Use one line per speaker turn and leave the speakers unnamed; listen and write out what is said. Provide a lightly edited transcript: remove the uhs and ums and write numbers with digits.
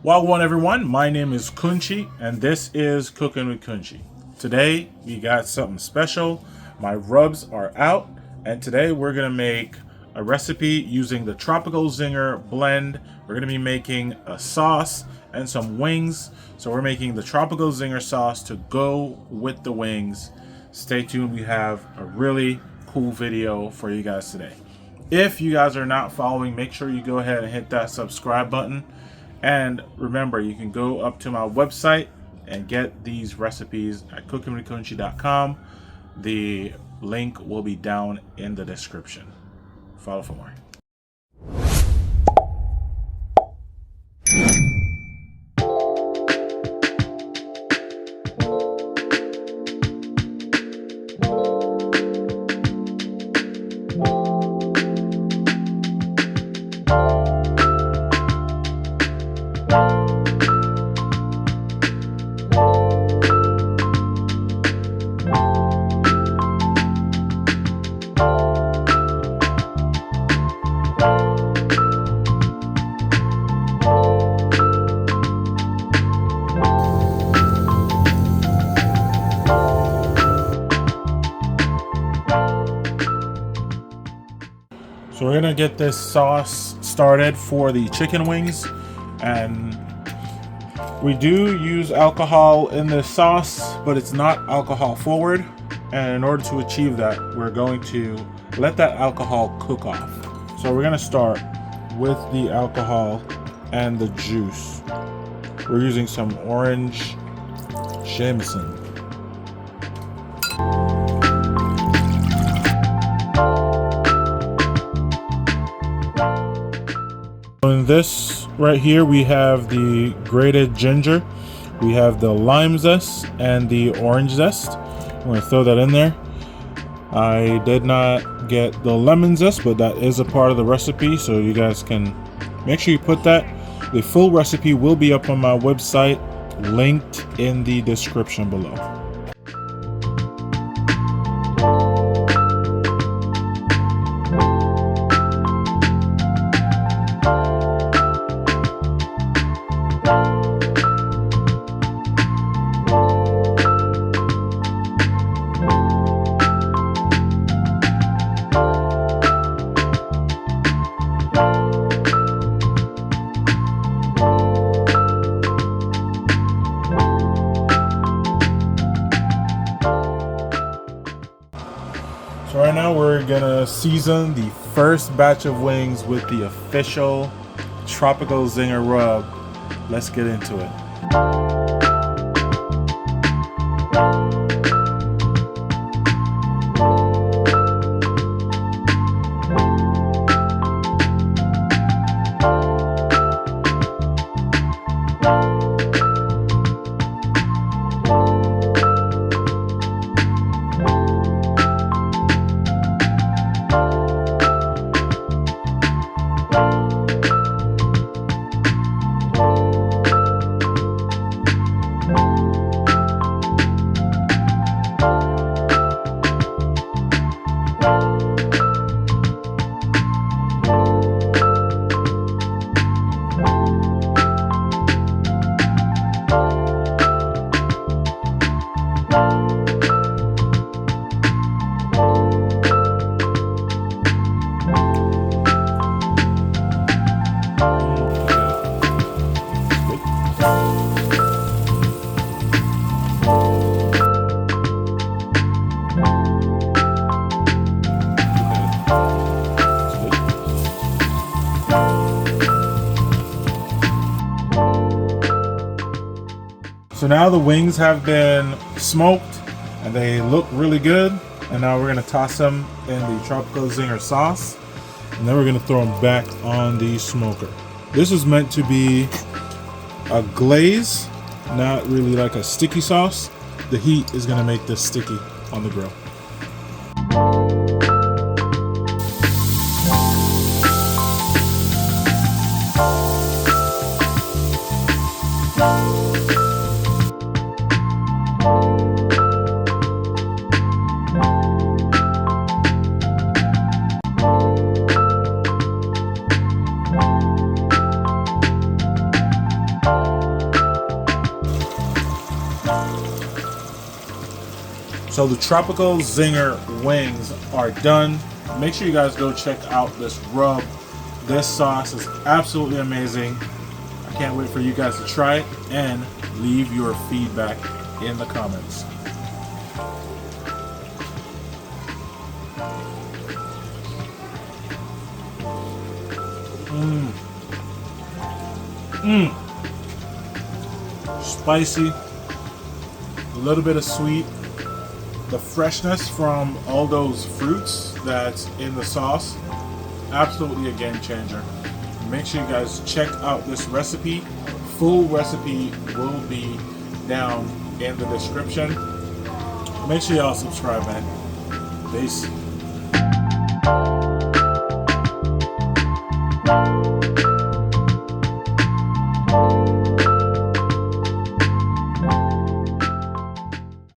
Wagwan everyone, my name is Kunchi and this is Cooking with Kunchi. Today we got something special. My rubs are out and today we're going to make a recipe using the Tropical Zinger blend. We're going to be making a sauce and some wings. So we're making the Tropical Zinger sauce to go with the wings. Stay tuned, we have a really cool video for you guys today. If you guys are not following, make sure you go ahead and hit that subscribe button. And remember, you can go up to my website and get these recipes at cookingwithkunchi.com. The link will be down in the description. Follow for more. So we're gonna get this sauce started for the chicken wings, and we do use alcohol in this sauce, but it's not alcohol forward. And in order to achieve that, we're going to let that alcohol cook off. So we're gonna start with the alcohol and the juice. We're using some orange Jameson. In this right here, we have the grated ginger, we have the lime zest, and the orange zest. I'm going to throw that in there. I did not get the lemon zest, but that is a part of the recipe, so you guys can make sure you put that. The full recipe will be up on my website, linked in the description below. So right now we're gonna season the first batch of wings with the official Tropical Zinger rub. Let's get into it. So now the wings have been smoked and they look really good. And now we're gonna toss them in the Tropical Zinger sauce. And then we're gonna throw them back on the smoker. This is meant to be a glaze, not really like a sticky sauce. The heat is gonna make this sticky on the grill. So the tropical zinger wings are done. Make sure you guys go check out this rub. This sauce is absolutely amazing. I can't wait for you guys to try it and leave your feedback in the comments. Spicy, a little bit of sweet, the freshness from all those fruits that's in the sauce, absolutely a game changer. Make sure you guys check out this recipe. Full recipe will be down in the description. Make sure y'all subscribe, man. Peace.